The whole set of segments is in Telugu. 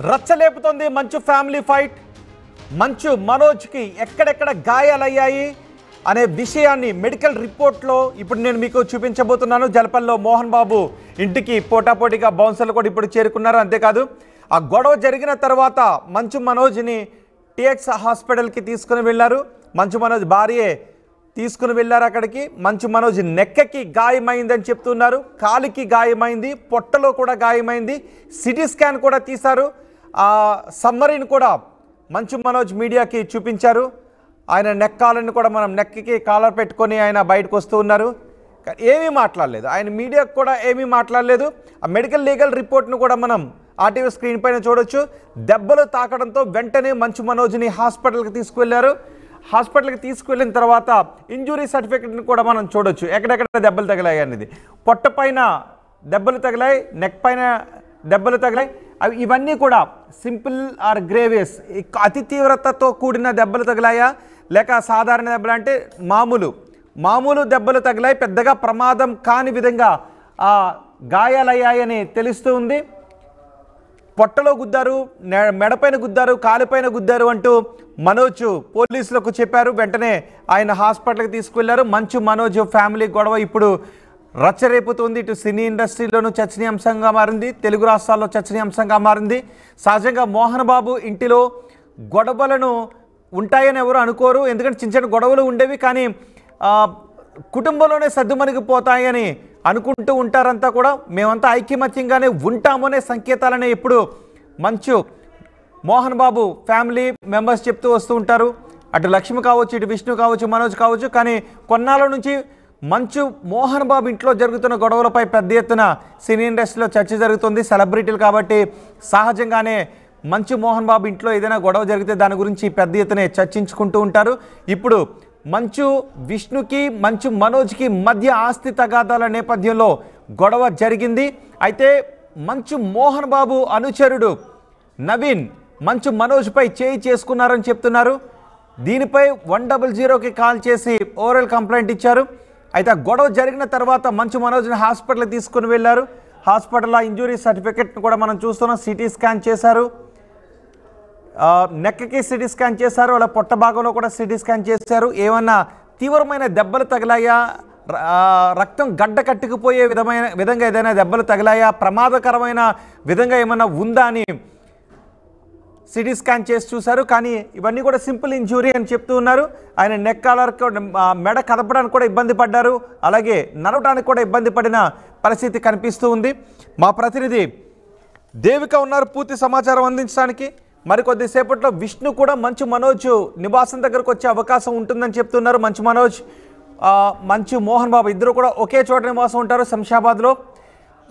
రచ్చలేపుతోంది మంచు ఫ్యామిలీ ఫైట్. మంచు మనోజ్కి ఎక్కడెక్కడ గాయాలయ్యాయి అనే విషయాన్ని మెడికల్ రిపోర్ట్లో ఇప్పుడు నేను మీకు చూపించబోతున్నాను. జలపల్లో మోహన్ బాబు ఇంటికి పోటాపోటీగా బౌన్సర్లు కూడా ఇప్పుడు చేరుకున్నారు. అంతేకాదు ఆ గొడవ జరిగిన తర్వాత మంచు మనోజ్ని టీఎక్స్ హాస్పిటల్కి తీసుకుని వెళ్ళారు. మంచు మనోజ్ భార్యే తీసుకుని వెళ్ళారు అక్కడికి. మంచు మనోజ్ నెక్కకి గాయమైందని చెప్తున్నారు, కాలికి గాయమైంది, పొట్టలో కూడా గాయమైంది. సిటీ స్కాన్ కూడా తీశారు. ఆ సమ్మరీని కూడా మంచు మనోజ్ మీడియాకి చూపించారు. ఆయన నెక్కాలని కూడా మనం నెక్కి కాలర్ పెట్టుకొని ఆయన బయటకు వస్తూ ఉన్నారు. ఏమీ మాట్లాడలేదు, ఆయన మీడియాకు కూడా ఏమీ మాట్లాడలేదు. ఆ మెడికల్ లీగల్ రిపోర్ట్ను కూడా మనం ఆర్టీవీ స్క్రీన్ పైన చూడొచ్చు. దెబ్బలు తాకడంతో వెంటనే మంచు మనోజ్ని హాస్పిటల్కి తీసుకువెళ్ళారు. హాస్పిటల్కి తీసుకువెళ్ళిన తర్వాత ఇంజురీ సర్టిఫికెట్ని కూడా మనం చూడొచ్చు, ఎక్కడెక్కడ దెబ్బలు తగిలాయి అనేది. పొట్ట పైన దెబ్బలు తగిలాయి, నెక్ పైన దెబ్బలు తగిలాయి. ఇవన్నీ కూడా సింపుల్ ఆర్ గ్రేవియస్, అతి తీవ్రతతో కూడిన దెబ్బలు తగిలాయా లేక సాధారణ దెబ్బలు అంటే మామూలు దెబ్బలు తగిలాయి. పెద్దగా ప్రమాదం కాని విధంగా గాయాలయ్యాయని తెలుస్తూ ఉంది. పొట్టలో గుద్దారు, మెడపైన గుద్దారు, కాలిపైన గుద్దారు అంటూ మనోజ్ పోలీసులకు చెప్పారు. వెంటనే ఆయన హాస్పిటల్కి తీసుకువెళ్లారు. మంచు మనోజ్ ఫ్యామిలీ గొడవ ఇప్పుడు రచ్చరేపుతుంది. ఇటు సినీ ఇండస్ట్రీలోనూ చర్చనీయాంశంగా మారింది, తెలుగు రాష్ట్రాల్లో చర్చనీయాంశంగా మారింది. సహజంగా మోహన్ బాబు ఇంటిలో గొడవలను ఉంటాయని ఎవరు అనుకోరు, ఎందుకంటే చిన్న చిన్న గొడవలు ఉండేవి, కానీ కుటుంబంలోనే సర్దుమణిగిపోతాయని అనుకుంటూ ఉంటారంతా కూడా. మేమంతా ఐక్యమత్యంగానే ఉంటామనే సంకేతాలనే ఇప్పుడు మంచు మోహన్ బాబు ఫ్యామిలీ మెంబర్స్ చెప్తూ వస్తూ ఉంటారు. అటు లక్ష్మి కావచ్చు, ఇటు విష్ణు కావచ్చు, మనోజ్ కావచ్చు. కానీ కొన్నాళ్ళ నుంచి మంచు మోహన్ బాబు ఇంట్లో జరుగుతున్న గొడవలపై పెద్ద ఎత్తున సినీ ఇండస్ట్రీలో చర్చ జరుగుతుంది. సెలబ్రిటీలు కాబట్టి సహజంగానే మంచు మోహన్ బాబు ఇంట్లో ఏదైనా గొడవ జరిగితే దాని గురించి పెద్ద ఎత్తున చర్చించుకుంటూ ఉంటారు. ఇప్పుడు మంచు విష్ణుకి మంచు మనోజ్కి మధ్య ఆస్తి తగాదాల నేపథ్యంలో గొడవ జరిగింది. అయితే మంచు మోహన్ బాబు అనుచరుడు నవీన్ మంచు మనోజ్పై చేయి చేసుకున్నారని చెప్తున్నారు. దీనిపై 100కి కాల్ చేసి ఓరల్ కంప్లైంట్ ఇచ్చారు. అయితే ఆ గొడవ జరిగిన తర్వాత మంచు మనోజ్ని హాస్పిటల్కి తీసుకుని వెళ్ళారు. హాస్పిటల్లో ఇంజురీ సర్టిఫికెట్ని కూడా మనం చూస్తున్నాం. సిటీ స్కాన్ చేశారు, నెక్కి సిటీ స్కాన్ చేశారు, అలా పొట్ట భాగంలో కూడా సిటీ స్కాన్ చేశారు. ఏమన్నా తీవ్రమైన దెబ్బలు తగిలాయా, రక్తం గడ్డ కట్టుకుపోయే విధంగా ఏదైనా దెబ్బలు తగిలాయా, ప్రమాదకరమైన విధంగా ఏమన్నా ఉందా అని సిటీ స్కాన్ చేసి చూశారు. కానీ ఇవన్నీ కూడా సింపుల్ ఇంజురీ అని చెప్తూ ఉన్నారు. ఆయన నెక్ కాలర్ మెడ కదపడానికి కూడా ఇబ్బంది పడ్డారు, అలాగే నడవడానికి కూడా ఇబ్బంది పడిన పరిస్థితి కనిపిస్తూ ఉంది. మా ప్రతినిధి దేవిక ఉన్నారు పూర్తి సమాచారం అందించడానికి. మరికొద్దిసేపట్లో విష్ణు కూడా మంచు మనోజ్ నివాసం దగ్గరకు వచ్చే అవకాశం ఉంటుందని చెప్తున్నారు. మంచు మనోజ్, మంచు మోహన్ బాబు ఇద్దరు కూడా ఒకే చోట నివాసం ఉంటారు శంషాబాద్లో.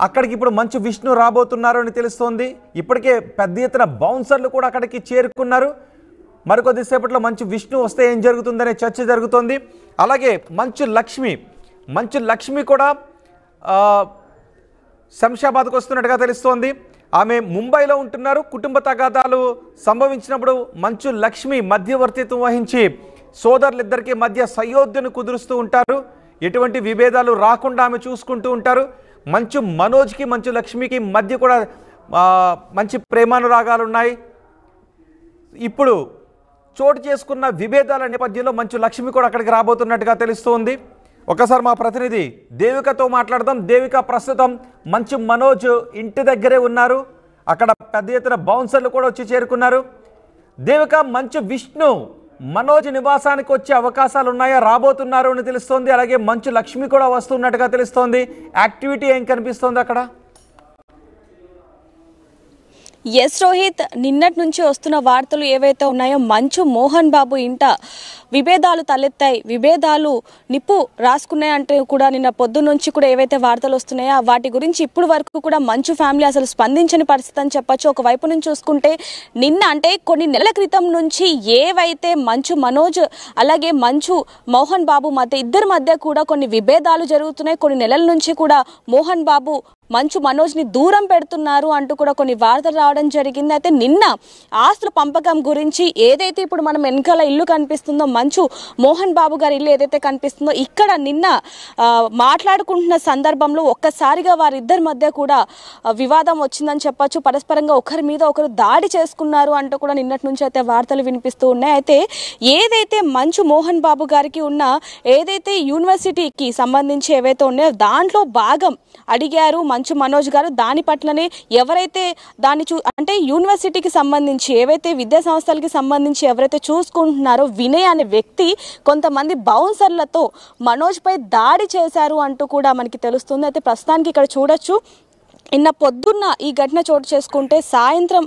అక్కడికి ఇప్పుడు మంచు విష్ణు రాబోతున్నారు అని తెలుస్తోంది. ఇప్పటికే పెద్ద ఎత్తున బౌన్సర్లు కూడా అక్కడికి చేరుకున్నారు. మరికొద్దిసేపట్లో మంచు విష్ణు వస్తే ఏం జరుగుతుందనే చర్చ జరుగుతోంది. అలాగే మంచు లక్ష్మి కూడా శంషాబాద్కు వస్తున్నట్టుగా తెలుస్తోంది. ఆమె ముంబైలో ఉంటున్నారు. కుటుంబ తగాదాలు సంభవించినప్పుడు మంచు లక్ష్మి మధ్యవర్తిత్వం వహించి సోదరులిద్దరికీ మధ్య సయోధ్యను కుదురుస్తూ ఉంటారు. ఎటువంటి విభేదాలు రాకుండా ఆమె చూసుకుంటూ ఉంటారు. మంచు మనోజ్కి మంచు లక్ష్మికి మధ్య కూడా మంచి ప్రేమానురాగాలు ఉన్నాయి. ఇప్పుడు చోటు చేసుకున్న విభేదాల నేపథ్యంలో మంచు లక్ష్మి కూడా అక్కడికి రాబోతున్నట్టుగా తెలుస్తోంది. ఒకసారి మా ప్రతినిధి దేవికతో మాట్లాడదాం. దేవిక, ప్రస్తుతం మంచు మనోజ్ ఇంటి దగ్గరే ఉన్నారు. అక్కడ పెద్ద ఎత్తున బౌన్సర్లు కూడా వచ్చి చేరుకున్నారు. దేవిక, మంచు విష్ణు మనోజ్ నివాసానికి వచ్చే అవకాశాలు ఉన్నాయా, రాబోతున్నారు అని తెలుస్తోంది. అలాగే మంచు లక్ష్మి కూడా వస్తున్నట్టుగా తెలుస్తోంది. యాక్టివిటీ ఏం కనిపిస్తోంది అక్కడ? ఎస్ రోహిత్, నిన్నటి నుంచి వస్తున్న వార్తలు ఏవైతే ఉన్నాయో మంచు మోహన్ బాబు ఇంట విభేదాలు తలెత్తాయి, విభేదాలు నిప్పు రాసుకున్నాయంటే కూడా నిన్న పొద్దు నుంచి కూడా ఏవైతే వార్తలు వస్తున్నాయో వాటి గురించి ఇప్పుడు వరకు కూడా మంచు ఫ్యామిలీ అసలు స్పందించని పరిస్థితి అని చెప్పొచ్చు. ఒకవైపు నుంచి చూసుకుంటే నిన్న అంటే కొన్ని నెలల క్రితం నుంచి ఏవైతే మంచు మనోజ్ అలాగే మంచు మోహన్ బాబు ఇద్దరి మధ్య కూడా కొన్ని విభేదాలు జరుగుతున్నాయి. కొన్ని నెలల నుంచి కూడా మోహన్ బాబు మంచు మనోజ్ని దూరం పెడుతున్నారు అంటూ కూడా కొన్ని వార్తలు రావడం జరిగింది. అయితే నిన్న ఆస్తుల పంపకం గురించి ఏదైతే ఇప్పుడు మనం వెనకాల ఇల్లు కనిపిస్తుందో, మంచు మోహన్ బాబు గారి ఇల్లు ఏదైతే కనిపిస్తుందో, ఇక్కడ నిన్న మాట్లాడుకుంటున్న సందర్భంలో ఒక్కసారిగా వారిద్దరి మధ్య కూడా వివాదం వచ్చిందని చెప్పొచ్చు. పరస్పరంగా ఒకరి మీద ఒకరు దాడి చేసుకున్నారు అంటూ కూడా నిన్నటి నుంచి అయితే వార్తలు వినిపిస్తూ ఉన్నాయి. అయితే ఏదైతే మంచు మోహన్ బాబు గారికి ఉన్న ఏదైతే యూనివర్సిటీకి సంబంధించి ఏవైతే ఉన్నాయో దాంట్లో భాగం అడిగారు మంచు మనోజ్ గారు. దాని పట్లనే ఎవరైతే దాన్ని అంటే యూనివర్సిటీకి సంబంధించి ఏవైతే విద్యా సంస్థలకి సంబంధించి ఎవరైతే చూసుకుంటున్నారో వినయ్ అనే వ్యక్తి కొంతమంది బౌన్సర్లతో మనోజ్ పై దాడి చేశారు అంటూ కూడా మనకి తెలుస్తుంది. అయితే ప్రస్తుతానికి ఇక్కడ చూడొచ్చు, నిన్న పొద్దున్న ఈ ఘటన చోటు చేసుకుంటే సాయంత్రం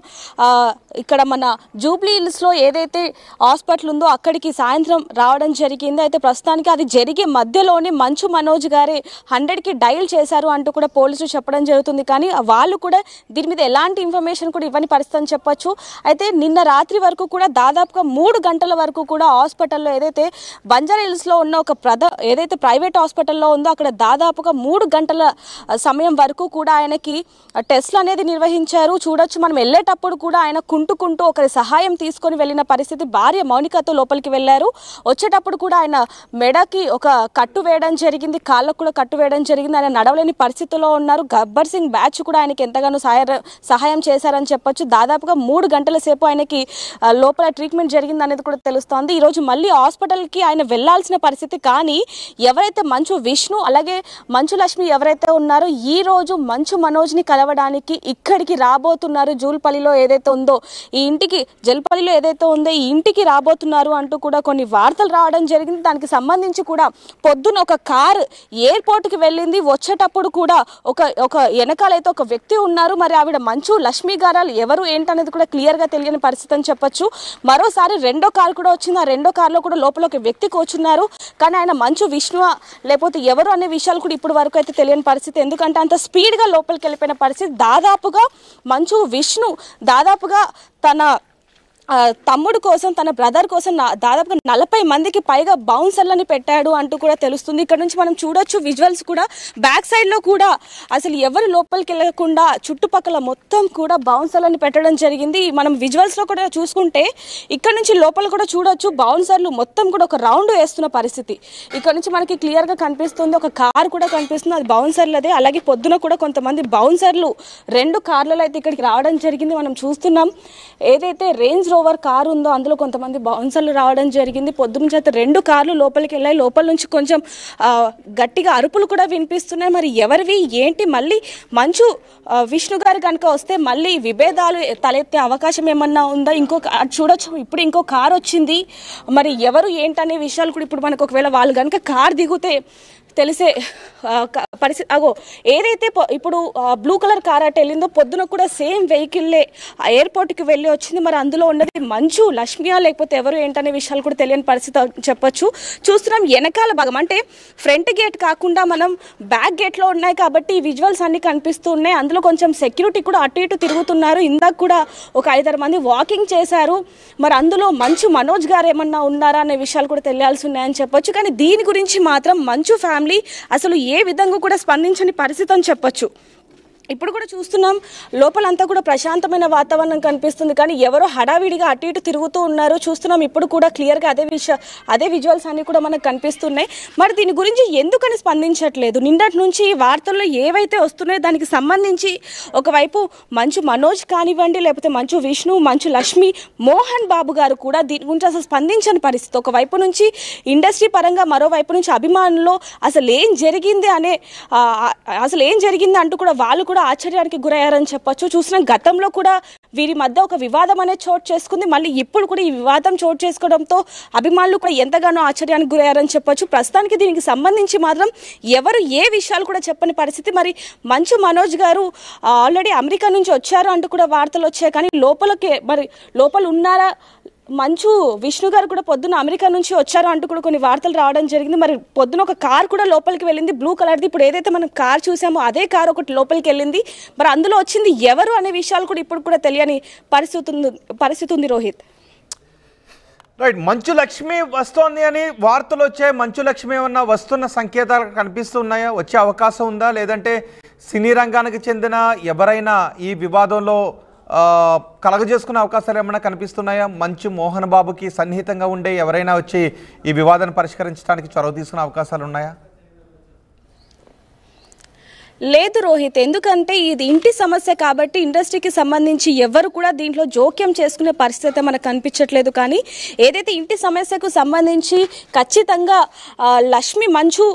ఇక్కడ మన జూబ్లీ హిల్స్లో ఏదైతే హాస్పిటల్ ఉందో అక్కడికి సాయంత్రం రావడం జరిగింది. అయితే ప్రస్తుతానికి అది జరిగే మధ్యలోనే మంచు మనోజ్ గారే 100కి డయల్ చేశారు అంటూ కూడా పోలీసులు చెప్పడం జరుగుతుంది. కానీ వాళ్ళు కూడా దీని మీద ఎలాంటి ఇన్ఫర్మేషన్ కూడా ఇవ్వని పరిస్థితి అని చెప్పొచ్చు. అయితే నిన్న రాత్రి వరకు కూడా దాదాపుగా 3 గంటల వరకు కూడా హాస్పిటల్లో ఏదైతే బంజారా హిల్స్లో ఉన్న ఒక ఏదైతే ప్రైవేట్ హాస్పిటల్లో ఉందో అక్కడ దాదాపుగా 3 గంటల సమయం వరకు కూడా ఆయనకి టెస్ట్లు అనేది నిర్వహించారు. చూడొచ్చు, మనం వెళ్ళేటప్పుడు కూడా ఆయన కుంటూ ఒకరి సహాయం తీసుకొని వెళ్ళిన పరిస్థితి. భార్య మౌనికతో లోపలికి వెళ్ళారు. వచ్చేటప్పుడు కూడా ఆయన మెడకి ఒక కట్టు వేయడం జరిగింది, కాళ్ళకు కూడా కట్టు వేయడం జరిగింది. ఆయన నడవలేని పరిస్థితిలో ఉన్నారు. గబ్బర్ సింగ్ బ్యాచ్ కూడా ఆయనకి ఎంతగానో సహాయం చేశారని చెప్పొచ్చు. దాదాపుగా 3 గంటల సేపు ఆయనకి లోపల ట్రీట్మెంట్ జరిగింది అనేది కూడా తెలుస్తోంది. ఈరోజు మళ్ళీ హాస్పిటల్కి ఆయన వెళ్లాల్సిన పరిస్థితి. కానీ ఎవరైతే మంచు విష్ణు అలాగే మంచు లక్ష్మి ఎవరైతే ఉన్నారో ఈ రోజు మంచు మనోజ్ని కలవడానికి ఇక్కడికి రాబోతున్నారు. జూల్పల్లిలో ఏదైతే ఉందో ఈ ఇంటికి, జల్పల్లిలో ఏదైతే ఉందో ఈ ఇంటికి రాబోతున్నారు అంటూ కూడా కొన్ని వార్తలు రావడం జరిగింది. దానికి సంబంధించి కూడా పొద్దున ఒక కారు ఎయిర్పోర్ట్కి వెళ్ళింది. వచ్చేటప్పుడు కూడా ఒక వెనకాలైతే ఒక వ్యక్తి ఉన్నారు. మరి ఆవిడ మంచు లక్ష్మి గారు ఎవరు ఏంటనేది కూడా క్లియర్గా తెలియని పరిస్థితి అని చెప్పొచ్చు. మరోసారి రెండో కారు కూడా వచ్చింది. ఆ రెండో కారులో కూడా లోపల ఒక వ్యక్తి కూర్చున్నారు. కానీ ఆయన మంచు విష్ణు లేకపోతే ఎవరు అనే విషయాలు కూడా ఇప్పటి వరకు అయితే తెలియని పరిస్థితి. ఎందుకంటే అంత స్పీడ్గా లోపలికి వెళ్ళిపోయిన పరిస్థితి. దాదాపుగా మంచు విష్ణు దాదాపుగా తన తమ్ముడు కోసం, తన బ్రదర్ కోసం దాదాపుగా 40 మందికి పైగా బౌన్సర్లని పెట్టాడు అంటూ కూడా తెలుస్తుంది. ఇక్కడ నుంచి మనం చూడొచ్చు విజువల్స్ కూడా. బ్యాక్ సైడ్ లో కూడా అసలు ఎవరు లోపలికి వెళ్ళకుండా చుట్టుపక్కల మొత్తం కూడా బౌన్సర్లని పెట్టడం జరిగింది. మనం విజువల్స్ లో కూడా చూసుకుంటే ఇక్కడ నుంచి లోపల కూడా చూడొచ్చు బౌన్సర్లు మొత్తం కూడా ఒక రౌండ్ వేస్తున్న పరిస్థితి ఇక్కడ నుంచి మనకి క్లియర్ గా కనిపిస్తుంది. ఒక కార్ కూడా కనిపిస్తుంది, అది బౌన్సర్లదే. అలాగే పొద్దున కూడా కొంతమంది బౌన్సర్లు 2 కార్లలో అయితే ఇక్కడికి రావడం జరిగింది. మనం చూస్తున్నాం ఏదైతే రేంజ్ రోవర్ కారు ఉందో అందులో కొంతమంది బౌన్సర్లు రావడం జరిగింది. పొద్దున్న చేత 2 కార్లు లోపలికి వెళ్ళాయి. లోపల నుంచి కొంచెం గట్టిగా అరుపులు కూడా వినిపిస్తున్నాయి. మరి ఎవరివి ఏంటి? మళ్ళీ మంచు విష్ణు గారు కనుక వస్తే మళ్ళీ విభేదాలు తలెత్తే అవకాశం ఏమన్నా ఉందా? చూడొచ్చు, ఇప్పుడు ఇంకో కారు వచ్చింది. మరి ఎవరు ఏంటనే విషయాలు కూడా ఇప్పుడు మనకు ఒకవేళ వాళ్ళు కనుక కారు దిగితే తెలిసే పరిస్థితి. ఏదైతే ఇప్పుడు బ్లూ కలర్ కార్ అటు వెళ్ళిందో పొద్దున కూడా సేమ్ వెహికల్లే ఎయిర్పోర్ట్కి వెళ్ళి వచ్చింది. మరి అందులో ఉన్నది మంచు లక్ష్మియా లేకపోతే ఎవరు ఏంటనే విషయాలు కూడా తెలియని పరిస్థితి చెప్పొచ్చు. చూస్తున్నాం వెనకాల భాగం, అంటే ఫ్రంట్ గేట్ కాకుండా మనం బ్యాక్ గేట్లో ఉన్నాయి కాబట్టి ఈ విజువల్స్ అన్ని కనిపిస్తూ ఉన్నాయి. అందులో కొంచెం సెక్యూరిటీ కూడా అటు ఇటు తిరుగుతున్నారు. ఇందాక కూడా ఒక 5-6 మంది వాకింగ్ చేశారు. మరి అందులో మంచు మనోజ్ గారు ఏమన్నా ఉన్నారా అనే విషయాలు కూడా తెలియాల్సి ఉన్నాయని చెప్పొచ్చు. కానీ దీని గురించి మాత్రం మంచు ఫ్యామిలీ అసలు ఏ విధంగా కూడా స్పందించని పరిస్థితి అని చెప్పొచ్చు. ఇప్పుడు కూడా చూస్తున్నాం లోపలంతా కూడా ప్రశాంతమైన వాతావరణం కనిపిస్తుంది. కానీ ఎవరో హడావిడిగా అటు ఇటు తిరుగుతూ ఉన్నారు. చూస్తున్నాం ఇప్పుడు కూడా క్లియర్గా అదే విజువల్స్ అన్ని కూడా మనకు కనిపిస్తున్నాయి. మరి దీని గురించి ఎందుకని స్పందించట్లేదు? నిన్నటి నుంచి వార్తల్లో ఏవైతే వస్తున్నాయో దానికి సంబంధించి ఒకవైపు మంచు మనోజ్ కానివ్వండి, లేకపోతే మంచు విష్ణు, మంచు లక్ష్మి, మోహన్ బాబు గారు కూడా దీని గురించి అసలు స్పందించని పరిస్థితి. ఒకవైపు నుంచి ఇండస్ట్రీ పరంగా, మరోవైపు నుంచి అభిమానుల్లో అసలు ఏం జరిగింది అంటూ కూడా వాళ్ళు కూడా ఆశ్చర్యానికి గురయ్యారని చెప్పొచ్చు. చూసిన గతంలో కూడా వీరి మధ్య ఒక వివాదం అనేది చోటు చేసుకుంది. మళ్ళీ ఇప్పుడు కూడా ఈ వివాదం చోటు చేసుకోవడంతో అభిమానులు కూడా ఎంతగానో ఆశ్చర్యానికి గురయ్యారని చెప్పొచ్చు. ప్రస్తుతానికి దీనికి సంబంధించి మాత్రం ఎవరు ఏ విషయాలు కూడా చెప్పని పరిస్థితి. మరి మంచు మనోజ్ గారు ఆల్రెడీ అమెరికా నుంచి వచ్చారు అంటూ కూడా వార్తలు వచ్చాయి. కానీ లోపల ఉన్నారా? మంచు విష్ణు గారు కూడా పొద్దున్న అమెరికా నుంచి వచ్చారు అంటూ కూడా కొన్ని వార్తలు రావడం జరిగింది. మరి పొద్దున ఒక కార్ కూడా లోపలికి వెళ్ళింది, బ్లూ కలర్ది. ఇప్పుడు ఏదైతే మనం కార్ చూసామో అదే కార్ ఒకటి లోపలికి వెళ్ళింది. మరి అందులో వచ్చింది ఎవరు అనే విషయాలు కూడా ఇప్పుడు కూడా తెలియని పరిస్థితి ఉంది రోహిత్. రైట్, మంచు లక్ష్మి వస్తోంది అని వార్తలు వచ్చాయి. మంచు లక్ష్మి ఏమన్నా వస్తున్న సంకేతాలు కనిపిస్తున్నాయా? వచ్చే అవకాశం ఉందా? లేదంటే సినీ రంగానికి చెందిన ఎవరైనా ఈ వివాదంలో కలగజేసుకునే అవకాశాలు ఏమైనా కనిపిస్తున్నాయా? మంచు మోహన్ బాబుకి సన్నిహితంగా ఉండే ఎవరైనా వచ్చి ఈ వివాదాన్ని పరిష్కరించడానికి చొరవ తీసుకునే అవకాశాలు ఉన్నాయా? లేదు రోహిత్, ఎందుకంటే ఇది ఇంటి సమస్య కాబట్టి ఇండస్ట్రీకి సంబంధించి ఎవరు కూడా దీంట్లో జోక్యం చేసుకునే పరిస్థితి మనకు కనిపించట్లేదు. కానీ ఏదైతే ఇంటి సమస్యకు సంబంధించి ఖచ్చితంగా లక్ష్మి మంచు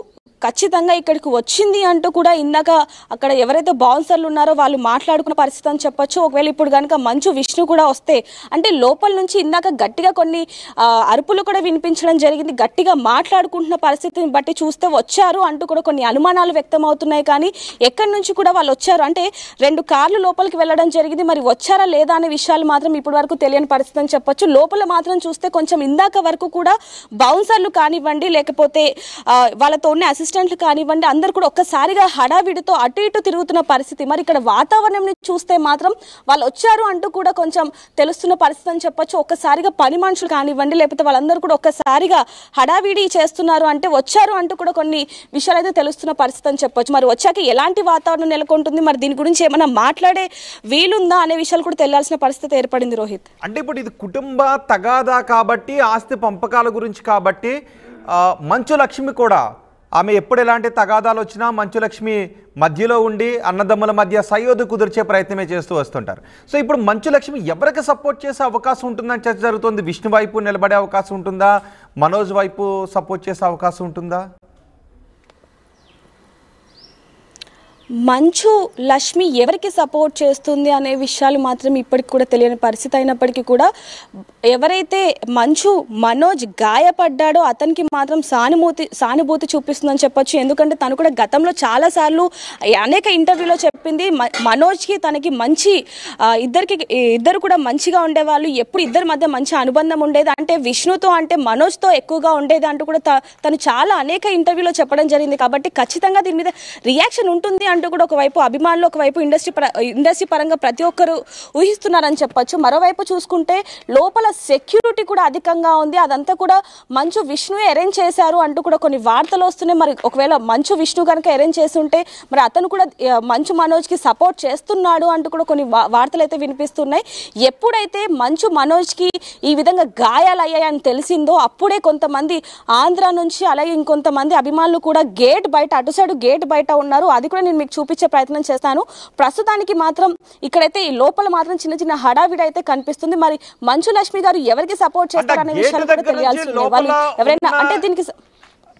ఖచ్చితంగా ఇక్కడికి వచ్చింది అంటూ కూడా ఇందాక అక్కడ ఎవరైతే బౌన్సర్లు ఉన్నారో వాళ్ళు మాట్లాడుకున్న పరిస్థితి అని చెప్పొచ్చు. ఒకవేళ ఇప్పుడు కనుక మంచు విష్ణు కూడా వస్తే, అంటే లోపల నుంచి ఇందాక గట్టిగా కొన్ని అరుపులు కూడా వినిపించడం జరిగింది. గట్టిగా మాట్లాడుకుంటున్న పరిస్థితిని బట్టి చూస్తే వచ్చారు అంటూ కూడా కొన్ని అనుమానాలు వ్యక్తం అవుతున్నాయి. కానీ ఎక్కడి నుంచి కూడా వాళ్ళు వచ్చారు అంటే 2 కార్లు లోపలికి వెళ్ళడం జరిగింది. మరి వచ్చారా లేదా అనే విషయాలు మాత్రం ఇప్పటి వరకు తెలియని పరిస్థితి అని చెప్పొచ్చు. లోపల మాత్రం చూస్తే కొంచెం ఇందాక వరకు కూడా బౌన్సర్లు కానివ్వండి, లేకపోతే వాళ్ళతో ఉన్న అసిస్టెంట్లు కానివ్వండి, అందరు కూడా ఒక్కసారిగా హడావిడితో అటు ఇటు తిరుగుతున్న పరిస్థితి. మరి ఇక్కడ వాతావరణం చూస్తే మాత్రం వాళ్ళు వచ్చారు అంటూ కూడా కొంచెం తెలుస్తున్న పరిస్థితి అని చెప్పొచ్చు. ఒక్కసారిగా పని మనుషులు కానివ్వండి, లేకపోతే వాళ్ళందరూ కూడా ఒక్కసారిగా హడావిడి చేస్తున్నారు అంటే వచ్చారు అంటూ కూడా కొన్ని విషయాలు అయితే తెలుస్తున్న పరిస్థితి అని చెప్పొచ్చు. మరి వచ్చాక ఎలాంటి వాతావరణం నెలకొంటుంది, మరి దీని గురించి ఏమైనా మాట్లాడే వీలుందా అనే విషయాలు కూడా తెలియాల్సిన పరిస్థితి ఏర్పడింది రోహిత్. అంటే ఇప్పుడు ఇది కుటుంబ తగాదా కాబట్టి, ఆస్తి పంపకాల గురించి కాబట్టి మంచు లక్ష్మి కూడా ఆమె ఎప్పుడు ఎలాంటి తగాదాలు వచ్చినా మంచు లక్ష్మి మధ్యలో ఉండి అన్నదమ్ముల మధ్య సయోధ్య కుదిర్చే ప్రయత్నమే చేస్తూ వస్తుంటారు. సో ఇప్పుడు మంచు లక్ష్మి ఎవరికి సపోర్ట్ చేసే అవకాశం ఉంటుందని చర్చ జరుగుతుంది. విష్ణు వైపు నిలబడే అవకాశం ఉంటుందా? మనోజ్ వైపు సపోర్ట్ చేసే అవకాశం ఉంటుందా? మంచు లక్ష్మి ఎవరికి సపోర్ట్ చేస్తుంది అనే విషయాలు మాత్రం ఇప్పటికి కూడా తెలియని పరిస్థితి అయినప్పటికీ కూడా ఎవరైతే మంచు మనోజ్ గాయపడ్డాడో అతనికి మాత్రం సానుభూతి చూపిస్తుందని చెప్పొచ్చు. ఎందుకంటే తను కూడా గతంలో చాలాసార్లు అనేక ఇంటర్వ్యూలో చెప్పింది మనోజ్కి తనకి మంచి ఇద్దరు కూడా మంచిగా ఉండేవాళ్ళు, ఎప్పుడు ఇద్దరి మధ్య మంచి అనుబంధం ఉండేది, అంటే విష్ణుతో అంటే మనోజ్తో ఎక్కువగా ఉండేది అంటూ కూడా తను చాలా అనేక ఇంటర్వ్యూలో చెప్పడం జరిగింది. కాబట్టి ఖచ్చితంగా దీని మీద రియాక్షన్ ఉంటుంది అంటూ కూడా ఒకవైపు అభిమానులు, ఒకవైపు ఇండస్ట్రీ పరంగా ప్రతి ఒక్కరు ఊహిస్తున్నారని చెప్పొచ్చు. మరోవైపు చూసుకుంటే లోపల సెక్యూరిటీ కూడా అధికంగా ఉంది. అదంతా కూడా మంచు విష్ణు అరేంజ్ చేశారు అంటూ కూడా కొన్ని వార్తలు వస్తున్నాయి. మరి ఒకవేళ మంచు విష్ణు కనుక అరేంజ్ చేసి ఉంటే మరి అతను కూడా మంచు మనోజ్కి సపోర్ట్ చేస్తున్నాడు అంటూ కూడా కొన్ని వార్తలు అయితే వినిపిస్తున్నాయి. ఎప్పుడైతే మంచు మనోజ్కి ఈ విధంగా గాయాలయ్యాయని తెలిసిందో అప్పుడే కొంతమంది ఆంధ్ర నుంచి అలాగే ఇంకొంతమంది అభిమానులు కూడా గేట్ బయట, అటు సైడ్ గేట్ బయట ఉన్నారు. అది కూడా నేను మీకు చూపించే ప్రయత్నం చేస్తాను. ప్రస్తుతానికి మాత్రం ఇక్కడైతే ఈ లోపల మాత్రం చిన్న చిన్న హడావిడి అయితే కనిపిస్తుంది. మరి మంచు లక్ష్మి గారు ఎవరికి సపోర్ట్ చేస్తారనే విషయాలు కూడా తెలియాల్సింది. వాళ్ళు ఎవరైనా అంటే దీనికి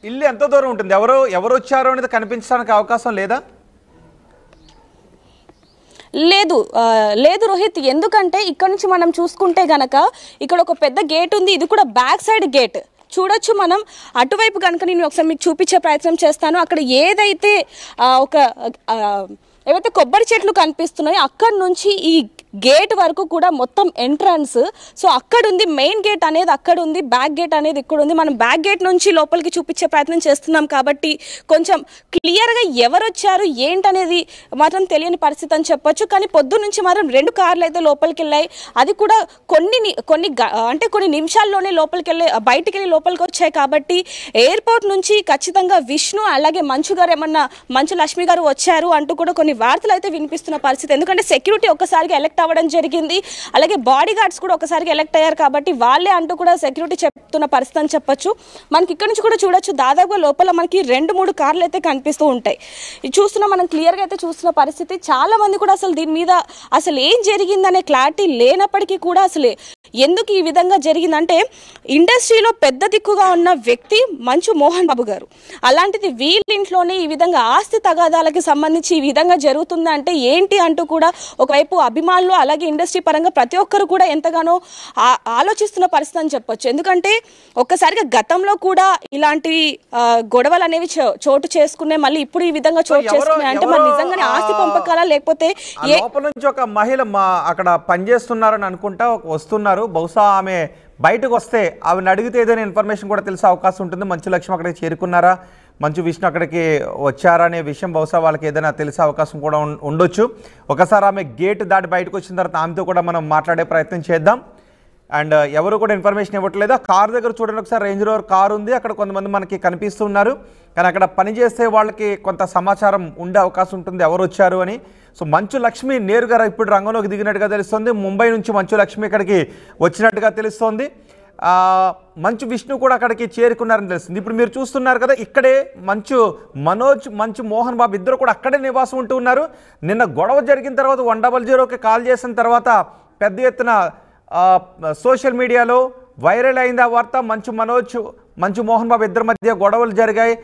ఇల్లు ఎంత దూరం ఉంటుంది, ఎవరు వచ్చారో అనేది కనిపించడానికి అవకాశం లేదా? లేదు రోహిత్, ఎందుకంటే ఇక్కడ నుంచి మనం చూసుకుంటే గనక ఇక్కడ ఒక పెద్ద గేట్ ఉంది. ఇది కూడా బ్యాక్ సైడ్ గేట్ చూడొచ్చు మనం. అటువైపు కనుక నేను ఒకసారి మీకు చూపించే ప్రయత్నం చేస్తాను. అక్కడ ఏదైతే ఏవైతే కొబ్బరి చెట్లు కనిపిస్తున్నాయో అక్కడి నుంచి ఈ గేట్ వరకు కూడా మొత్తం ఎంట్రన్స్. సో అక్కడ ఉంది మెయిన్ గేట్ అనేది, అక్కడ ఉంది బ్యాక్ గేట్ అనేది ఇక్కడ ఉంది. మనం బ్యాక్ గేట్ నుంచి లోపలికి చూపించే ప్రయత్నం చేస్తున్నాం కాబట్టి కొంచెం క్లియర్గా ఎవరు వచ్చారు ఏంటనేది మాత్రం తెలియని పరిస్థితి అని చెప్పొచ్చు. కానీ పొద్దు నుంచి మాత్రం 2 కార్లు అయితే లోపలికి వెళ్ళాయి. అది కూడా కొన్ని నిమిషాల్లోనే బయటికి వెళ్ళి లోపలికి వచ్చాయి. కాబట్టి ఎయిర్పోర్ట్ నుంచి ఖచ్చితంగా విష్ణు అలాగే మంచు లక్ష్మి గారు వచ్చారు అంటూ కూడా కొన్ని వార్తలు అయితే వినిపిస్తున్న పరిస్థితి. ఎందుకంటే సెక్యూరిటీ ఒక్కసారిగా ఎలక్ట్ అవ్వడం జరిగింది, అలాగే బాడీ గార్డ్స్ కూడా ఒకసారిగా ఎలక్ట్ అయ్యారు కాబట్టి వాళ్ళే అంటూ కూడా సెక్యూరిటీ చెప్తున్న పరిస్థితి అని చెప్పొచ్చు. మనకి ఇక్కడ నుంచి కూడా చూడొచ్చు, దాదాపుగా లోపల మనకి 2-3 కార్లు అయితే కనిపిస్తూ ఉంటాయి. ఇది చూస్తున్నా మనం క్లియర్గా అయితే చూస్తున్న పరిస్థితి. చాలా మంది కూడా అసలు దీని మీద అసలు ఏం జరిగిందనే క్లారిటీ లేనప్పటికీ కూడా అసలు ఎందుకు ఈ విధంగా జరిగిందంటే ఇండస్ట్రీలో పెద్ద దిక్కుగా ఉన్న వ్యక్తి మంచు మోహన్ బాబు గారు, అలాంటిది వీళ్ళింట్లోనే ఈ విధంగా ఆస్తి తగాదాలకి సంబంధించి ఈ విధంగా జరుగుతుంది అంటే ఏంటి అంటూ కూడా ఒకవైపు అభిమానులు అలాగే ఇండస్ట్రీ పరంగా ప్రతి ఒక్కరు కూడా ఎంతగానో ఆలోచిస్తున్న పరిస్థితి అని చెప్పొచ్చు. ఎందుకంటే ఒక్కసారిగా గతంలో కూడా ఇలాంటి గొడవలు అనేవి చోటు చేసుకునే మళ్ళీ ఇప్పుడు ఈ విధంగా చోటు చేసుకున్నాయి అంటే మరి నిజంగానే ఆస్తి పంపకాలా లేకపోతే లోపల నుంచి ఒక మహిళ అక్కడ పనిచేస్తున్నారని అనుకుంటా వస్తున్నారు. బహుశా ఆమె బయటకు వస్తే ఆమెను అడిగితే ఏదైనా ఇన్ఫర్మేషన్ కూడా తెలిసే అవకాశం ఉంటుంది. మంచు లక్ష్మి అక్కడికి చేరుకున్నారా, మంచు విష్ణు అక్కడికి వచ్చారా అనే విషయం బహుశా వాళ్ళకి ఏదైనా తెలిసే అవకాశం కూడా ఉండొచ్చు. ఒకసారి ఆమె గేట్ దాటి బయటకు వచ్చిన తర్వాత ఆమెతో కూడా మనం మాట్లాడే ప్రయత్నం చేద్దాం. అండ్ ఎవరు కూడా ఇన్ఫర్మేషన్ ఇవ్వట్లేదు. ఆ కారు దగ్గర చూడండి ఒకసారి, రేంజ్ రోవర్ కారు ఉంది, అక్కడ కొంతమంది మనకి కనిపిస్తున్నారు. కానీ అక్కడ పనిచేసే వాళ్ళకి కొంత సమాచారం ఉండే అవకాశం ఉంటుంది ఎవరు వచ్చారు అని. సో మంచు లక్ష్మి నేరుగా ఇప్పుడు రంగంలోకి దిగినట్టుగా తెలుస్తుంది. ముంబై నుంచి మంచు లక్ష్మి ఇక్కడికి వచ్చినట్టుగా తెలుస్తోంది. మంచు విష్ణు కూడా అక్కడికి చేరుకున్నారని తెలుస్తుంది. ఇప్పుడు మీరు చూస్తున్నారు కదా, ఇక్కడే మంచు మనోజ్, మంచు మోహన్ బాబు ఇద్దరు కూడా అక్కడే నివాసం ఉంటూ ఉన్నారు. నిన్న గొడవ జరిగిన తర్వాత 100కి కాల్ చేసిన తర్వాత పెద్ద ఎత్తున సోషల్ మీడియాలో వైరల్ అయింది ఆ వార్త. మంచు మనోజ్, మంచు మోహన్ బాబు ఇద్దరి మధ్య గొడవలు జరిగాయి,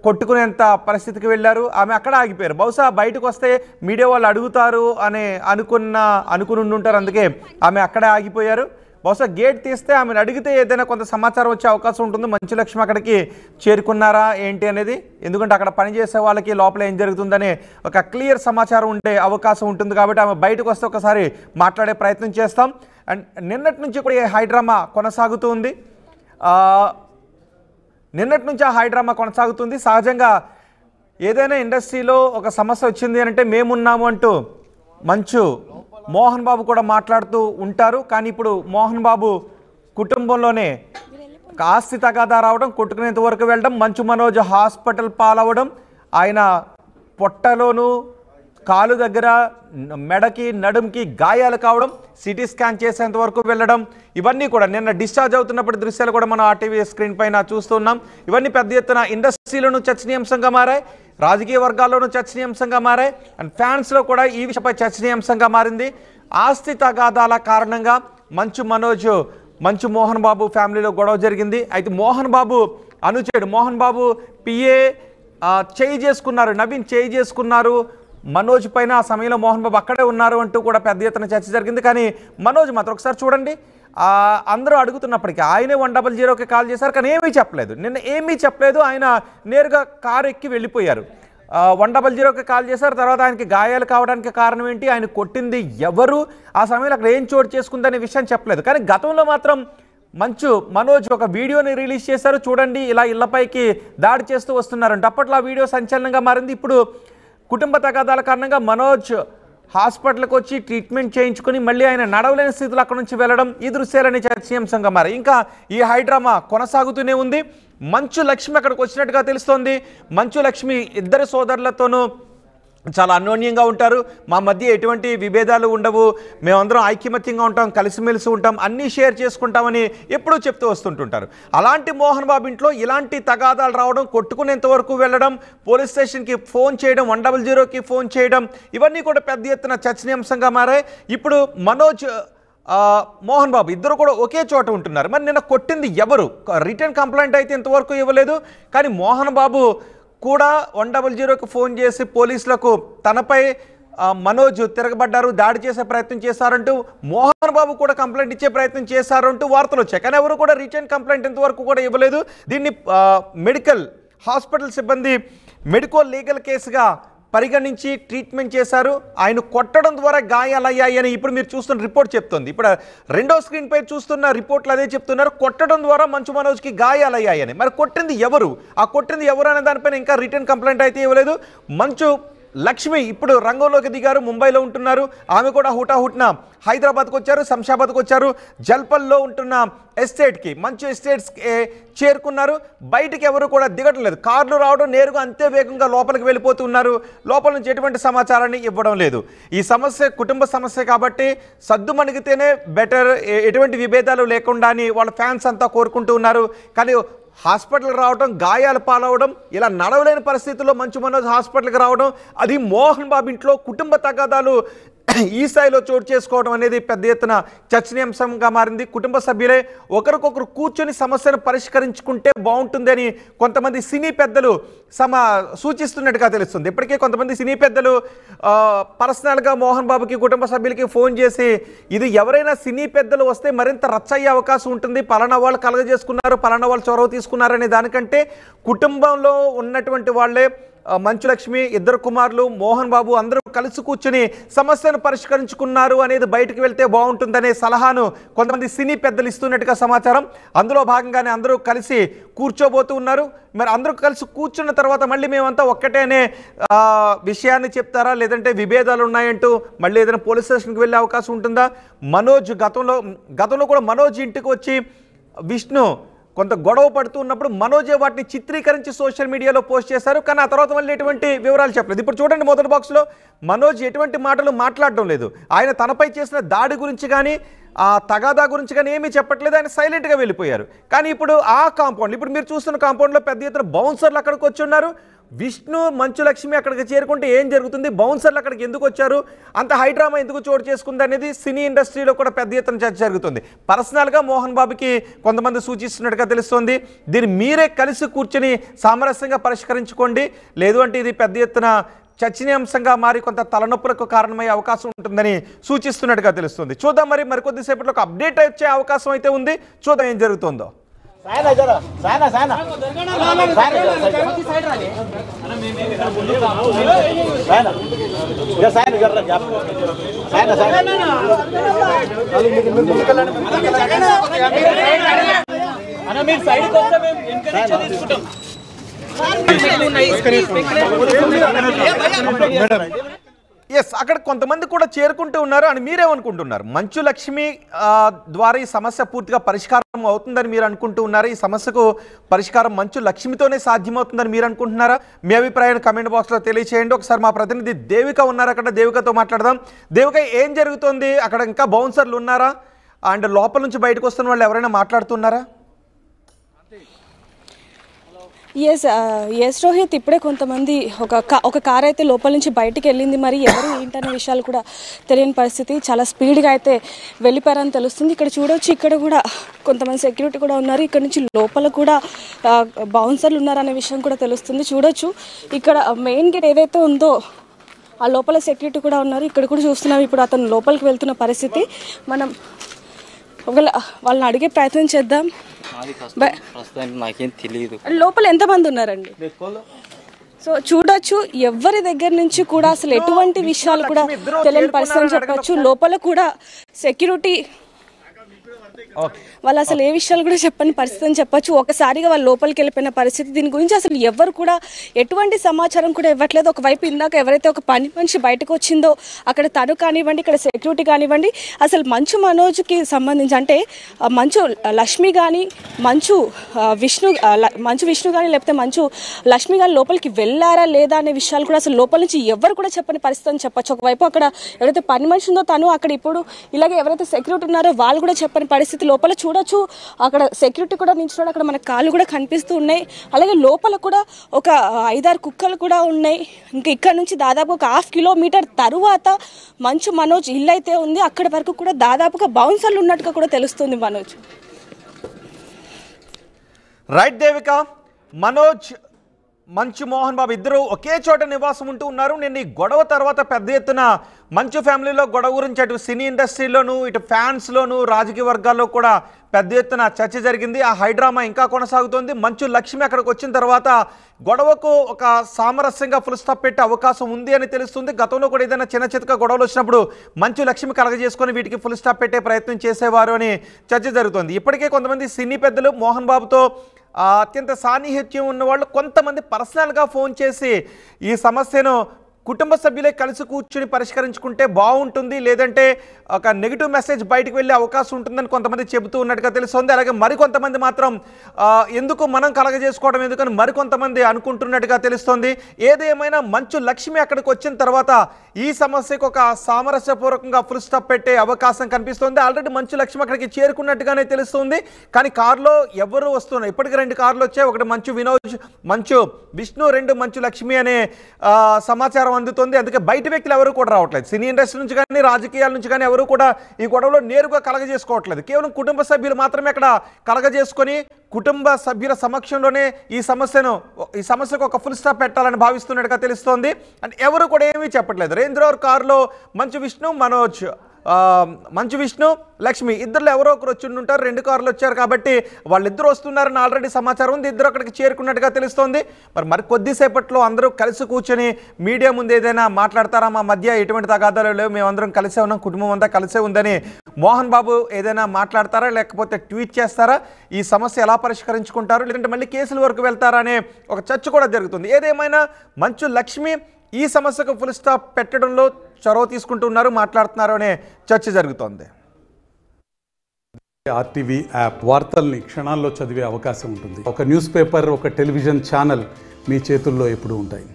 కొట్టుకునేంత పరిస్థితికి వెళ్ళారు. ఆమె అక్కడ ఆగిపోయారు. బహుశా బయటకు వస్తే మీడియా వాళ్ళు అడుగుతారు అని అనుకుని ఉంటారు, అందుకే ఆమె అక్కడే ఆగిపోయారు. బహుశా గేట్ తీస్తే ఆమెను అడిగితే ఏదైనా కొంత సమాచారం వచ్చే అవకాశం ఉంటుంది. మంచు లక్ష్మి అక్కడికి చేరుకున్నారా ఏంటి అనేది, ఎందుకంటే అక్కడ పనిచేసే వాళ్ళకి లోపల ఏం జరుగుతుందనే ఒక క్లియర్ సమాచారం ఉండే అవకాశం ఉంటుంది. కాబట్టి ఆమె బయటకు వస్తే ఒకసారి మాట్లాడే ప్రయత్నం చేస్తాం. అండ్ నిన్నటి నుంచి కూడా ఈ హైడ్రామా కొనసాగుతూ ఉంది. నిన్నటి నుంచి ఆ హైడ్రామా కొనసాగుతుంది. సహజంగా ఏదైనా ఇండస్ట్రీలో ఒక సమస్య వచ్చింది అంటే మేమున్నాము అంటూ మంచు మోహన్ బాబు కూడా మాట్లాడుతూ ఉంటారు. కానీ ఇప్పుడు మోహన్ బాబు కుటుంబంలోనే ఆస్తి తగాదా రావడం, కొట్టుకునేంత వరకు వెళ్ళడం, మంచు మనోజ్ హాస్పిటల్ పాలవడం, ఆయన పొట్టలోను కాలు దగ్గర మెడకి నడుంకి గాయాలు కావడం, సిటీ స్కాన్ చేసేంత వరకు వెళ్ళడం, ఇవన్నీ కూడా నిన్న డిశ్చార్జ్ అవుతున్నప్పటి దృశ్యాలు కూడా మనం ఆర్టీవీ స్క్రీన్ పైన చూస్తున్నాం. ఇవన్నీ పెద్ద ఎత్తున ఇండస్ట్రీలోనూ చర్చనీయాంశంగా మారాయి, రాజకీయ వర్గాల్లోనూ చర్చనీయాంశంగా మారాయి, అండ్ ఫ్యాన్స్లో కూడా ఈ విషయంపై చర్చనీయాంశంగా మారింది. ఆస్తి తగాదాల కారణంగా మంచు మోహన్ బాబు ఫ్యామిలీలో గొడవ జరిగింది. అయితే మోహన్ బాబు అనుచరుడు మోహన్ బాబు పిఏ చేయి చేసుకున్నారు, నవీన్ చేయి చేసుకున్నారు మనోజ్ పైన. ఆ సమయంలో మోహన్ బాబు అక్కడే ఉన్నారు అంటూ కూడా పెద్ద ఎత్తున చర్చ జరిగింది. కానీ మనోజ్ మాత్రం ఒకసారి చూడండి, అందరూ అడుగుతున్నప్పటికీ ఆయనే 100కి కాల్ చేశారు, కానీ ఏమీ చెప్పలేదు. నిన్న ఏమీ చెప్పలేదు, ఆయన నేరుగా కారు ఎక్కి వెళ్ళిపోయారు. 100కి కాల్ చేశారు, తర్వాత ఆయనకి గాయాలు కావడానికి కారణం ఏంటి, ఆయన కొట్టింది ఎవరు, ఆ సమయంలో అక్కడ ఏం చోటు చేసుకుందనే విషయం చెప్పలేదు. కానీ గతంలో మాత్రం మనోజ్ ఒక వీడియోని రిలీజ్ చేశారు. చూడండి, ఇలా ఇళ్లపైకి దాడి చేస్తూ వస్తున్నారంట. అప్పట్లో ఆ వీడియో సంచలనంగా మారింది. ఇప్పుడు కుటుంబ తగాదాల కారణంగా మనోజ్ హాస్పిటల్కి వచ్చి ట్రీట్మెంట్ చేయించుకుని మళ్ళీ ఆయన నడవలేని స్థితిలో అక్కడ నుంచి వెళ్ళడం, ఈ దృశ్యాలని చర్చనీయాంశంగా మారాయి. ఇంకా ఈ హైడ్రామా కొనసాగుతూనే ఉంది. మంచు లక్ష్మి అక్కడికి వచ్చినట్టుగా తెలుస్తోంది. మంచు లక్ష్మి ఇద్దరు సోదరులతోనూ చాలా అన్యోన్యంగా ఉంటారు. మా మధ్య ఎటువంటి విభేదాలు ఉండవు, మేమందరం ఐకమత్యంగా ఉంటాం, కలిసిమెలిసి ఉంటాం, అన్నీ షేర్ చేసుకుంటామని ఎప్పుడూ చెప్తూ వస్తుంటుంటారు. అలాంటి మోహన్ బాబు ఇంట్లో ఇలాంటి తగాదాలు రావడం, కొట్టుకునేంత వరకు వెళ్ళడం, పోలీస్ స్టేషన్కి ఫోన్ చేయడం, 100కి ఫోన్ చేయడం, ఇవన్నీ కూడా పెద్ద ఎత్తున చర్చనీయాంశంగా మారాయి. ఇప్పుడు మనోజ్ మోహన్ బాబు ఇద్దరు కూడా ఒకే చోట ఉంటున్నారు. మరి నిన్న కొట్టింది ఎవరు? రిటర్న్ కంప్లైంట్ అయితే ఇంతవరకు ఇవ్వలేదు. కానీ మోహన్ బాబు కూడా 100కి ఫోన్ చేసి పోలీసులకు తనపై మనోజ్ తిరగబడ్డారు, దాడి చేసే ప్రయత్నం చేశారంటూ మోహన్ బాబు కూడా కంప్లైంట్ ఇచ్చే ప్రయత్నం చేశారంటూ వార్తలు వచ్చాయి. కానీ ఎవరు కూడా రిటర్న్ కంప్లైంట్ ఇంతవరకు కూడా ఇవ్వలేదు. దీన్ని మెడికల్ హాస్పిటల్ సిబ్బంది మెడికో లీగల్ కేసుగా పరిగణించి ట్రీట్మెంట్ చేశారు. ఆయన కొట్టడం ద్వారా గాయాలయ్యాయి అని ఇప్పుడు మీరు చూస్తున్న రిపోర్ట్ చెప్తుంది. ఇప్పుడు రెండో స్క్రీన్ పై చూస్తున్న రిపోర్ట్లు అదే చెప్తున్నారు, కొట్టడం ద్వారా మంచు మనోజ్కి గాయాలయ్యాయని. మరి కొట్టింది ఎవరు, ఆ కొట్టింది ఎవరు అనే దానిపైన ఇంకా రిటర్న్ కంప్లైంట్ అయితే ఇవ్వలేదు. మంచు లక్ష్మి ఇప్పుడు రంగంలోకి దిగారు, ముంబైలో ఉంటున్నారు. ఆమె కూడా హుటాహుట్న హైదరాబాద్కు వచ్చారు, శంషాబాద్కు వచ్చారు. జల్పల్లో ఉంటున్న ఎస్టేట్కి, మంచు ఎస్టేట్స్కి చేరుకున్నారు. బయటికి ఎవరు కూడా దిగట్లేదు, కార్లు రావడం నేరుగా అంతే వేగంగా లోపలికి వెళ్ళిపోతున్నారు. లోపల నుంచి ఎటువంటి సమాచారాన్ని ఇవ్వడం లేదు. ఈ సమస్య కుటుంబ సమస్య కాబట్టి సద్దుమణిగితేనే బెటర్, ఎటువంటి విభేదాలు లేకుండా అని వాళ్ళ ఫ్యాన్స్ అంతా కోరుకుంటూ ఉన్నారు. కానీ హాస్పిటల్కి రావడం, గాయాలు పాలవడం, ఇలా నడవలేని పరిస్థితుల్లో మంచు మనోజ్ హాస్పిటల్కి రావడం, అది మోహన్ బాబు ఇంట్లో కుటుంబ తగాదాలు ఈ స్థాయిలో చోటు చేసుకోవడం అనేది పెద్ద ఎత్తున చర్చనీయాంశంగా మారింది. కుటుంబ సభ్యులే ఒకరికొకరు కూర్చొని సమస్యను పరిష్కరించుకుంటే బాగుంటుందని కొంతమంది సినీ పెద్దలు సూచిస్తున్నట్టుగా తెలుస్తుంది. ఇప్పటికే కొంతమంది సినీ పెద్దలు పర్సనల్గా మోహన్ బాబుకి కుటుంబ సభ్యులకి ఫోన్ చేసి, ఇది ఎవరైనా సినీ పెద్దలు వస్తే మరింత రచ్చయ్యే అవకాశం ఉంటుంది, పలానా వాళ్ళు కలగజేసుకున్నారు, పలానా వాళ్ళు చొరవ తీసుకున్నారనే దానికంటే కుటుంబంలో ఉన్నటువంటి వాళ్ళే మంచు లక్ష్మి, ఇద్దరు కుమారులు, మోహన్ బాబు అందరూ కలిసి కూర్చుని సమస్యను పరిష్కరించుకున్నారు అనేది బయటకు వెళ్తే బాగుంటుందనే సలహాను కొంతమంది సినీ పెద్దలు ఇస్తున్నట్టుగా సమాచారం. అందులో భాగంగానే అందరూ కలిసి కూర్చోబోతూ ఉన్నారు. మరి అందరూ కలిసి కూర్చున్న తర్వాత మళ్ళీ మేమంతా ఒక్కటే అనే విషయాన్ని చెప్తారా, లేదంటే విభేదాలు ఉన్నాయంటూ మళ్ళీ ఏదైనా పోలీస్ స్టేషన్కి వెళ్ళే అవకాశం ఉంటుందా? మనోజ్ గతంలో కూడా మనోజ్ ఇంటికి వచ్చి విష్ణు కొంత గొడవ పడుతూ ఉన్నప్పుడు మనోజే వాటిని చిత్రీకరించి సోషల్ మీడియాలో పోస్ట్ చేశారు. కానీ ఆ తర్వాత మళ్ళీ ఎటువంటి వివరాలు చెప్పలేదు. ఇప్పుడు చూడండి, మొదటి బాక్స్లో మనోజ్ ఎటువంటి మాటలు మాట్లాడడం లేదు. ఆయన తనపై చేసిన దాడి గురించి కానీ ఆ తగాదా గురించి కానీ ఏమీ చెప్పట్లేదు. ఆయన సైలెంట్గా వెళ్ళిపోయారు. కానీ ఇప్పుడు ఆ కాంపౌండ్, ఇప్పుడు మీరు చూస్తున్న కాంపౌండ్లో పెద్ద ఎత్తున బౌన్సర్లు అక్కడికి వచ్చి ఉన్నారు. విష్ణు మంచు లక్ష్మి అక్కడికి చేరుకుంటే ఏం జరుగుతుంది, బౌన్సర్లు అక్కడికి ఎందుకు వచ్చారు, అంత హైడ్రామా ఎందుకు చోటు చేసుకుంది అనేది సినీ ఇండస్ట్రీలో కూడా పెద్ద ఎత్తున చర్చ జరుగుతుంది. పర్సనల్గా మోహన్ బాబుకి కొంతమంది సూచిస్తున్నట్టుగా తెలుస్తోంది. దీన్ని మీరే కలిసి కూర్చొని సామరస్యంగా పరిష్కరించుకోండి, లేదు అంటే ఇది పెద్ద ఎత్తున చర్చనీయాంశంగా మారి కొంత తలనొప్పులకు కారణమయ్యే అవకాశం ఉంటుందని సూచిస్తున్నట్టుగా తెలుస్తుంది. చూద్దాం, మరికొద్దిసేపట్లో ఒక అప్డేట్ వచ్చే అవకాశం అయితే ఉంది. చూద్దాం ఏం జరుగుతుందో. ఎస్, అక్కడ కొంతమంది కూడా చేరుకుంటూ ఉన్నారు అని మీరేమనుకుంటున్నారు? మంచు లక్ష్మి ద్వారా ఈ సమస్య పూర్తిగా పరిష్కారం అవుతుందని మీరు అనుకుంటూ ఉన్నారు? ఈ సమస్యకు పరిష్కారం మంచు లక్ష్మితోనే సాధ్యమవుతుందని మీరు అనుకుంటున్నారా? మీ అభిప్రాయాన్ని కమెంట్ బాక్స్లో తెలియచేయండి. ఒకసారి మా ప్రతినిధి దేవిక ఉన్నారు, అక్కడ దేవికతో మాట్లాడదాం. దేవిక, ఏం జరుగుతుంది అక్కడ? ఇంకా బౌన్సర్లు ఉన్నారా? అండ్ లోపల నుంచి బయటకు వస్తున్న వాళ్ళు ఎవరైనా మాట్లాడుతున్నారా? ఎస్ రోహిత్, ఇప్పుడే కొంతమంది ఒక కార్ అయితే లోపల నుంచి బయటికి వెళ్ళింది. మరి ఎవరు ఏంటనే విషయాలు కూడా తెలియని పరిస్థితి. చాలా స్పీడ్గా అయితే వెళ్ళిపోయారని తెలుస్తుంది. ఇక్కడ చూడవచ్చు, ఇక్కడ కూడా కొంతమంది సెక్యూరిటీ కూడా ఉన్నారు. ఇక్కడ నుంచి లోపల కూడా బౌన్సర్లు ఉన్నారనే విషయం కూడా తెలుస్తుంది. చూడొచ్చు, ఇక్కడ మెయిన్ గేట్ ఏదైతే ఉందో ఆ లోపల సెక్యూరిటీ కూడా ఉన్నారు. ఇక్కడ కూడా చూస్తున్నాం, ఇప్పుడు అతను లోపలికి వెళ్తున్న పరిస్థితి. మనం ఒకవేళ వాళ్ళని అడిగే ప్రయత్నం చేద్దాం. నాకేం తెలియదు లోపల ఎంతమంది ఉన్నారండి? సో చూడొచ్చు, ఎవరి దగ్గర నుంచి కూడా అసలు ఎటువంటి విషయాలు కూడా తెలియని పరిస్థితి చెప్పచ్చు. లోపల కూడా సెక్యూరిటీ వాళ్ళు అసలు ఏ విషయాలు కూడా చెప్పని పరిస్థితి అని చెప్పొచ్చు. ఒకసారిగా వాళ్ళు లోపలికి వెళ్ళిపోయిన పరిస్థితి. దీని గురించి అసలు ఎవరు కూడా ఎటువంటి సమాచారం కూడా ఇవ్వట్లేదు. ఒకవైపు ఇందాక ఎవరైతే ఒక పని మనిషి బయటకు వచ్చిందో అక్కడ తను కానివ్వండి, ఇక్కడ సెక్యూరిటీ కానివ్వండి, అసలు మంచు మనోజ్కి సంబంధించి అంటే మంచు లక్ష్మి కానీ మంచు విష్ణు కానీ లేకపోతే మంచు లక్ష్మి కానీ లోపలికి వెళ్ళారా లేదా అనే విషయాలు కూడా అసలు లోపల నుంచి ఎవరు కూడా చెప్పని పరిస్థితి అని చెప్పొచ్చు. ఒకవైపు అక్కడ ఎవరైతే పని మనిషి ఉందో తను, అక్కడ ఇప్పుడు ఇలాగే ఎవరైతే సెక్యూరిటీ ఉన్నారో వాళ్ళు కూడా చెప్పని పరిస్థితి. లోపల చూడొచ్చు, అక్కడ సెక్యూరిటీ కూడా నిల్చున్నాడు. అక్కడ మన కాళ్ళు కూడా కనిపిస్తూ ఉన్నాయి. అలాగే లోపల కూడా ఒక 5-6 కుక్కలు కూడా ఉన్నాయి. ఇంకా ఇక్కడ నుంచి దాదాపు ఒక 1/2 కిలోమీటర్ తరువాత మంచు మనోజ్ ఇల్లు అయితే ఉంది. అక్కడి వరకు కూడా దాదాపుగా బౌన్సర్లు ఉన్నట్టుగా కూడా తెలుస్తుంది మనోజ్. రైట్ దేవిక, మనోజ్ మంచు మోహన్ బాబు ఇద్దరు ఒకే చోట నివాసం ఉంటూ ఉన్నారు. నేను ఈ గొడవ తర్వాత పెద్ద ఎత్తున మంచు ఫ్యామిలీలో గొడవ గురించి అటు సినీ ఇండస్ట్రీలోను, ఇటు ఫ్యాన్స్లోను, రాజకీయ వర్గాల్లో కూడా పెద్ద ఎత్తున చర్చ జరిగింది. ఆ హైడ్రామా ఇంకా కొనసాగుతోంది. మంచు లక్ష్మి అక్కడికి వచ్చిన తర్వాత గొడవకు ఒక సామరస్యంగా ఫుల్ స్టాప్ పెట్టే అవకాశం ఉంది అని తెలుస్తుంది. గతంలో కూడా ఏదైనా చిన్న చితక గొడవలు వచ్చినప్పుడు మంచు లక్ష్మి కలగజేసుకొని వీటికి ఫుల్ స్టాప్ పెట్టే ప్రయత్నం చేసేవారు అని చర్చ జరుగుతోంది. ఇప్పటికే కొంతమంది సినీ పెద్దలు మోహన్ బాబుతో అత్యంత సాన్నిహిత్యం ఉన్న వాళ్ళు కొంతమంది పర్సనల్గా ఫోన్ చేసి ఈ సమస్యను కుటుంబ సభ్యులే కలిసి కూర్చుని పరిష్కరించుకుంటే బాగుంటుంది, లేదంటే ఒక నెగిటివ్ మెసేజ్ బయటకు వెళ్ళే అవకాశం ఉంటుందని కొంతమంది చెబుతూ ఉన్నట్టుగా తెలుస్తుంది. అలాగే మరికొంతమంది మాత్రం ఎందుకు మనం కలగజేసుకోవడం ఎందుకని మరికొంతమంది అనుకుంటున్నట్టుగా తెలుస్తోంది. ఏదేమైనా మంచు లక్ష్మి అక్కడికి వచ్చిన తర్వాత ఈ సమస్యకు ఒక సామరస్యపూర్వకంగా ఫుల్ స్టాప్ పెట్టే అవకాశం కనిపిస్తుంది. ఆల్రెడీ మంచు లక్ష్మి అక్కడికి చేరుకున్నట్టుగానే తెలుస్తుంది. కానీ కారులో ఎవరు వస్తున్నారు? ఇప్పటికీ 2 కార్లు వచ్చాయి. ఒకటి మంచు విష్ణు, 2 మంచు లక్ష్మి అనే సమాచారం అందుతుంది. అందుకే బయట వ్యక్తులు ఎవరు కూడా రావట్లేదు. సినీ ఇండస్ట్రీ నుంచి కానీ రాజకీయాల నుంచి కానీ ఎవరు కూడా ఈ గొడవలో నేరుగా కలగజేసుకోవట్లేదు. కేవలం కుటుంబ సభ్యులు మాత్రమే అక్కడ కలగజేసుకొని కుటుంబ సభ్యుల సమక్షంలోనే ఈ సమస్యకు ఒక ఫుల్ స్టాప్ పెట్టాలని భావిస్తున్నట్టుగా తెలుస్తోంది. అండ్ ఎవరు కూడా ఏమీ చెప్పట్లేదు. రేంజ్ రోవర్ కారులో మంచు విష్ణు, మనోజ్ మంచు విష్ణు లక్ష్మి ఇద్దరు ఎవరో ఒకరు వచ్చి ఉంటారు. 2 కార్లు వచ్చారు కాబట్టి వాళ్ళిద్దరు వస్తున్నారని ఆల్రెడీ సమాచారం ఉంది. ఇద్దరు అక్కడికి చేరుకున్నట్టుగా తెలుస్తోంది. మరి కొద్దిసేపట్లో అందరూ కలిసి కూర్చొని మీడియా ముందు ఏదైనా మాట్లాడతారా? మా మధ్య ఎటువంటి తగాదాలు లేవు, మేమందరం కలిసే ఉన్నాం, కుటుంబం అంతా కలిసే ఉందని మోహన్ బాబు ఏదైనా మాట్లాడతారా, లేకపోతే ట్వీట్ చేస్తారా? ఈ సమస్య ఎలా పరిష్కరించుకుంటారు, లేదంటే మళ్ళీ కేసుల వరకు వెళ్తారా అనే ఒక చర్చ కూడా జరుగుతుంది. ఏదేమైనా మంచు లక్ష్మి ఈ సమస్యకు ఫుల్ స్టాప్ పెట్టడంలో చొరవ తీసుకుంటున్నారు, మాట్లాడుతున్నారు అనే చర్చ జరుగుతోంది. ఆర్టీవీ యాప్ వార్తల్ని క్షణాల్లో చదివే అవకాశం ఉంటుంది. ఒక న్యూస్ పేపర్, ఒక టెలివిజన్ ఛానల్ మీ చేతుల్లో ఎప్పుడూ ఉంటాయి.